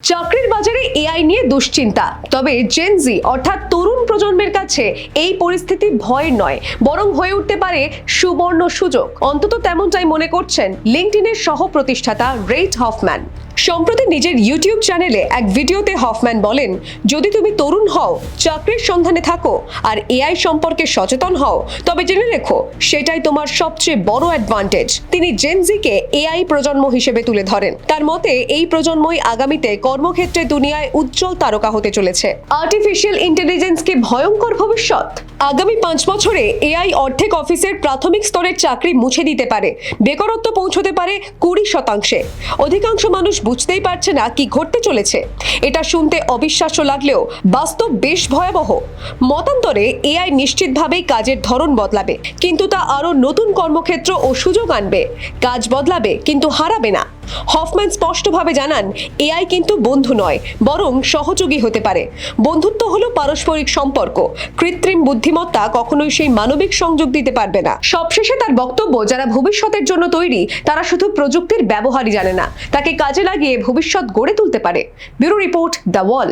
চাকরির বাজারে এআই নিয়ে দুশ্চিন্তা। তবে জেন জি অর্থাৎ তরুণ প্রজন্মের কাছে এই পরিস্থিতি ভয়ের নয়, বরং হয়ে উঠতে পারে সুবর্ণ সুযোগ। অন্তত তেমনটাই মনে করছেন লিঙ্কডইনের সহ প্রতিষ্ঠাতা রেড হফম্যান। সম্প্রতি নিজের ইউটিউব চ্যানেলে এক ভিডিওতে হফম্যান বলেন, যদি তুমি তরুণ হও, চাকরির সন্ধানে থাকো আর এআই সম্পর্কে সচেতন হও, তবে জেনে রেখো সেটাই তোমার সবচেয়ে বড় অ্যাডভান্টেজ। তিনি জেন জিকে এআই প্রজন্ম হিসেবে তুলে ধরেন। তার মতে এই প্রজন্মই আগামীতে কর্মক্ষেত্রে দুনিয়ায় উজ্জ্বল তারকা হতে চলেছে। আর্টিফিশিয়াল ইন্টেলিজেন্স কি ভয়ঙ্কর ভবিষ্যৎ? আগামী 5 বছরে এআই অর্ধেক অফিসের প্রাথমিক স্তরের চাকরি মুছে দিতে পারে, বেকারত্ব পৌঁছতে পারে 20%। অধিকাংশ মানুষ বুঝতেই পারছে না কি ঘটতে চলেছে। এটা শুনতে অবিশ্বাস্য লাগলেও বাস্তব বেশ ভয়াবহ। মতান্তরে এআই নিশ্চিতভাবেই কাজের ধরন বদলাবে, কিন্তু তা আরো নতুন কর্মক্ষেত্র ও সুযোগ আনবে। কাজ বদলাবে কিন্তু হারাবে না। হফম্যান স্পষ্টভাবে জানান, এআই কিন্তু বন্ধু নয়, বরং সহযোগী হতে পারে। বন্ধুত্ব হলো পারস্পরিক সম্পর্ক, কৃত্রিম বুদ্ধিমত্তা কখনোই সেই মানবিক সংযোগ দিতে পারবে না। সবশেষে তার বক্তব্য, যারা ভবিষ্যতের জন্য তৈরি তারা শুধু প্রযুক্তির ব্যবহারই জানে না, তাকে কাজে লাগিয়ে ভবিষ্যৎ গড়ে তুলতে পারে। Bureau report, the wall.